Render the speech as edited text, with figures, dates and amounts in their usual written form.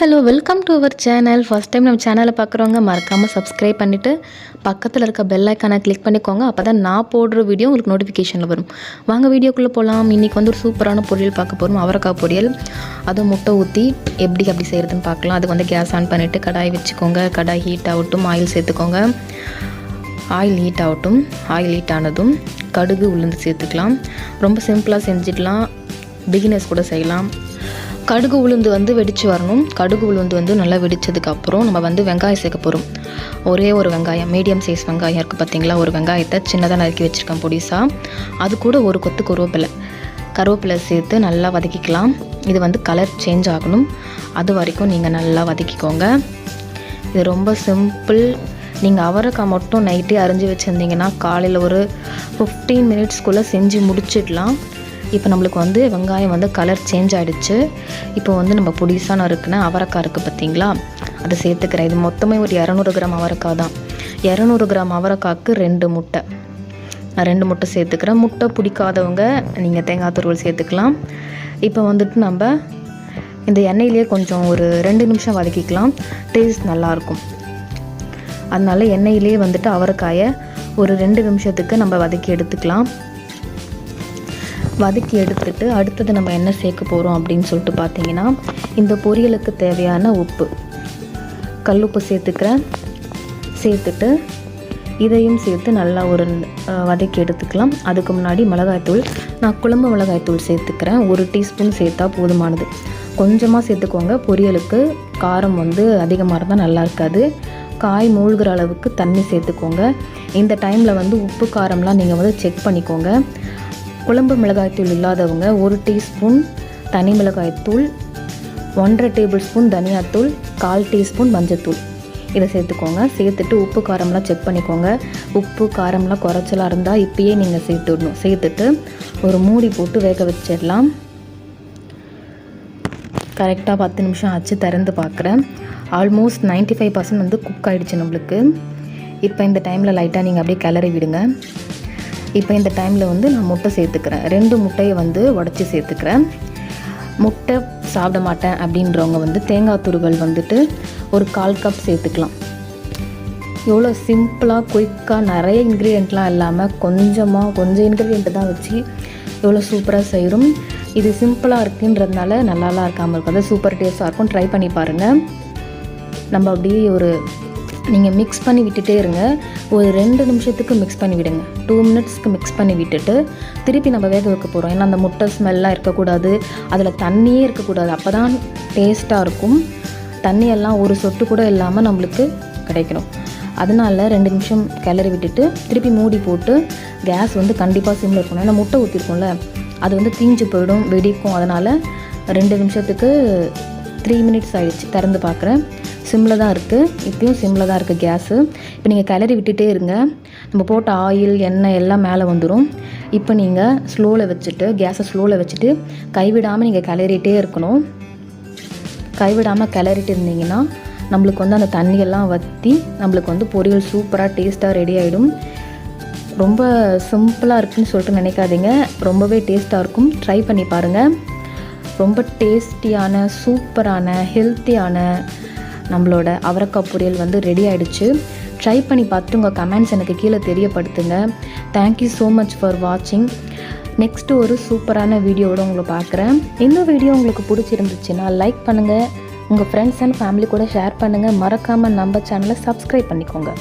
Hello welcome to our channel. First time நம்ம சேனலை பார்க்குறவங்க மறக்காமல் சப்ஸ்கிரைப் பண்ணிவிட்டு பக்கத்தில் இருக்க பெல் ஐக்கானை கிளிக் பண்ணிக்கோங்க. அப்போ தான் நான் போடுற வீடியோ உங்களுக்கு நோட்டிஃபிகேஷனில் வரும். வாங்க வீடியோக்குள்ளே போகலாம். இன்றைக்கி ஒரு சூப்பரான பொரியல் பார்க்க போகிறோம். அவரைக்காய் பொரியல். அதுவும் முட்டை ஊற்றி அப்படி செய்கிறதுன்னு பார்க்கலாம். அதுக்கு கேஸ் ஆன் பண்ணிவிட்டு கடாய் வச்சுக்கோங்க. கடாய் ஹீட் ஆகட்டும். ஆயில் சேர்த்துக்கோங்க. ஆயில் ஹீட் ஆகட்டும். ஆயில் ஹீட் ஆனதும் கடுகு உளுந்து சேர்த்துக்கலாம். ரொம்ப சிம்பிளாக செஞ்சிடலாம். பிகினர்ஸ் கூட செய்யலாம். கடுகு உளுந்து வெடித்து வரணும். கடுகு உளுந்து நல்லா வெடித்ததுக்கப்புறம் நம்ம வெங்காயம் சேர்க்க போகிறோம். ஒரே ஒரு வெங்காயம், மீடியம் சைஸ் வெங்காயம் இருக்குது பார்த்தீங்களா, ஒரு வெங்காயத்தை சின்னதாக நறுக்கி வச்சுருக்கேன் பொடிசாக. அது கூட ஒரு கொத்து கருவேப்பிலை சேர்த்து நல்லா வதக்கிக்கலாம். இது கலர் சேஞ்ச் ஆகணும். அது வரைக்கும் நீங்கள் நல்லா வதக்கிக்கோங்க. இது ரொம்ப சிம்பிள். நீங்கள் அவரைக்காய் மட்டும் நைட்டே அரிஞ்சு வச்சுருந்தீங்கன்னா காலையில் ஒரு 15 மினிட்ஸ்க்குள்ளே செஞ்சு முடிச்சிடலாம். இப்போ நம்மளுக்கு வெங்காயம் கலர் சேஞ்ச் ஆகிடுச்சு. இப்போ நம்ம பொடிசாக நறுக்குன அவரைக்காய் இருக்குது பார்த்தீங்களா, அதை சேர்த்துக்கிறேன். இது மொத்தமே ஒரு 200 கிராம் அவரைக்காய் தான். 200 கிராம் அவரைக்காய்க்கு 2 முட்டை. நான் 2 முட்டை சேர்த்துக்கிறேன். முட்டை பிடிக்காதவங்க நீங்கள் தேங்காய் துருவல் சேர்த்துக்கலாம். இப்போ நம்ம இந்த எண்ணெயிலே கொஞ்சம் ஒரு 2 நிமிஷம் வதக்கிக்கலாம். டேஸ்ட் நல்லாயிருக்கும். அதனால எண்ணெயிலே அவரைக்காயை ஒரு 2 நிமிஷத்துக்கு நம்ம வதக்கி எடுத்துக்கலாம். வதக்கி எடுத்துட்டு அடுத்தது நம்ம என்ன சேர்க்க போகிறோம் அப்படின்னு சொல்லிட்டு பார்த்தீங்கன்னா, இந்த பொரியலுக்கு தேவையான உப்பு, கல்லுப்பு சேர்த்துக்கிறேன். சேர்த்துட்டு இதையும் சேர்த்து நல்லா ஒரு வதக்கி எடுத்துக்கலாம். அதுக்கு முன்னாடி மிளகாய்த்தூள், நான் குழம்பு மிளகாய்த்தூள் சேர்த்துக்கிறேன். 1 டீஸ்பூன் சேர்த்தா போதுமானது. கொஞ்சமாக சேர்த்துக்கோங்க. பொரியலுக்கு காரம் அதிகமாக இருந்தால் நல்லா இருக்காது. காய் மூழ்கிற அளவுக்கு தண்ணி சேர்த்துக்கோங்க. இந்த டைமில் உப்பு காரம்லாம் நீங்கள் செக் பண்ணிக்கோங்க. குழம்பு மிளகாய்த்தூள் இல்லாதவங்க 1 டீஸ்பூன் தனி மிளகாய்த்தூள், 1.5 டேபிள் ஸ்பூன் தனியாத்தூள், 1/4 டீஸ்பூன் மஞ்சத்தூள் இதை சேர்த்துக்கோங்க. சேர்த்துட்டு உப்பு காரம்லாம் செக் பண்ணிக்கோங்க. உப்பு காரம்லாம் குறைச்சலாக இருந்தால் இப்பயே நீங்கள் சேர்த்துடணும். சேர்த்துட்டு ஒரு மூடி போட்டு வேக வச்சிடலாம். கரெக்டாக 10 நிமிஷம் ஆச்சு. திறந்து பார்க்குறேன். ஆல்மோஸ்ட் 95% குக் ஆகிடுச்சு நம்மளுக்கு. இப்போ இந்த டைமில் லைட்டாக நீங்கள் அப்படியே கிளறி விடுங்க. இப்போ இந்த டைமில் நான் முட்டை சேர்த்துக்கிறேன். 2 முட்டையை உடச்சி சேர்த்துக்கிறேன். முட்டை சாப்பிட மாட்டேன் அப்படின்றவங்க தேங்காய் துருவல் ஒரு 1/4 கப் சேர்த்துக்கலாம். எவ்வளோ சிம்பிளாக குயிக்காக நிறைய இன்க்ரீடியண்ட்லாம் இல்லாமல் கொஞ்சம் இன்க்ரீடியண்ட்டு தான் வச்சு எவ்வளோ சூப்பராக செய்கிறோம். இது சிம்பிளாக இருக்குன்றதுனால நல்லாலாம் இருக்காமல் இருக்கும். அது சூப்பர் டேஸ்ட்டாக இருக்கும். ட்ரை பண்ணி பாருங்கள். நம்ம அப்படியே நீங்கள் மிக்ஸ் பண்ணி விட்டுட்டே இருங்க. ஒரு 2 நிமிஷத்துக்கு மிக்ஸ் பண்ணி விடுங்க. 2 மினிட்ஸ்க்கு மிக்ஸ் பண்ணி விட்டுட்டு திருப்பி நம்ம வேக வைக்க போகிறோம். ஏன்னா அந்த முட்டை ஸ்மெல்லாம் இருக்கக்கூடாது, அதில் தண்ணியே இருக்கக்கூடாது. அப்போ தான் டேஸ்ட்டாக இருக்கும். தண்ணியெல்லாம் ஒரு சொட்டு கூட இல்லாமல் நம்மளுக்கு கிடைக்கணும். அதனால 2 நிமிஷம் கிளறி விட்டுட்டு திருப்பி மூடி போட்டு கேஸ் கண்டிப்பாக சிம்மில் இருக்கணும். ஏன்னா முட்டை ஊற்றிருக்கோம்ல, அது தீஞ்சு போயிடும், வெடிக்கும். அதனால் 2 நிமிஷத்துக்கு 3 மினிட்ஸ் ஆகிடுச்சு. திறந்து பார்க்குறேன். சிம்மில் தான் இருக்குது. இப்பயும் சிம்மில் தான் இருக்குது கேஸு. இப்போ நீங்கள் கிளறி விட்டுட்டே இருங்க. நம்ம போட்ட ஆயில் எண்ணெய் எல்லாம் மேலே வந்துடும். இப்போ நீங்கள் கேஸை ஸ்லோவில் வச்சுட்டு கைவிடாமல் நீங்கள் கிளறிட்டே இருக்கணும். கைவிடாமல் கிளறிட்டு இருந்தீங்கன்னா நம்மளுக்கு அந்த தண்ணியெல்லாம் வற்றி நம்மளுக்கு பொரியல் சூப்பராக டேஸ்ட்டாக ரெடி ஆகிடும். ரொம்ப சிம்பிளாக இருக்குதுன்னு சொல்லிட்டு நினைக்காதீங்க. ரொம்பவே டேஸ்ட்டாக இருக்கும். ட்ரை பண்ணி பாருங்கள். ரொம்ப டேஸ்டியான சூப்பரான ஹெல்த்தியான நம்மளோட அவரைக்காய் பொரியல் ரெடி ஆகிடுச்சு. ட்ரை பண்ணி பார்த்துட்டு உங்கள் கமெண்ட்ஸ் எனக்கு கீழே தெரியப்படுத்துங்க. தேங்க்யூ ஸோ மச் ஃபார் வாட்சிங். நெக்ஸ்ட்டு ஒரு சூப்பரான வீடியோவோட உங்களை பார்க்குறேன். இந்த வீடியோ உங்களுக்கு பிடிச்சிருந்துச்சுன்னா லைக் பண்ணுங்கள். உங்கள் ஃப்ரெண்ட்ஸ் அண்ட் ஃபேமிலி கூட ஷேர் பண்ணுங்கள். மறக்காமல் நம்ம சேனலை சப்ஸ்கிரைப் பண்ணிக்கோங்க.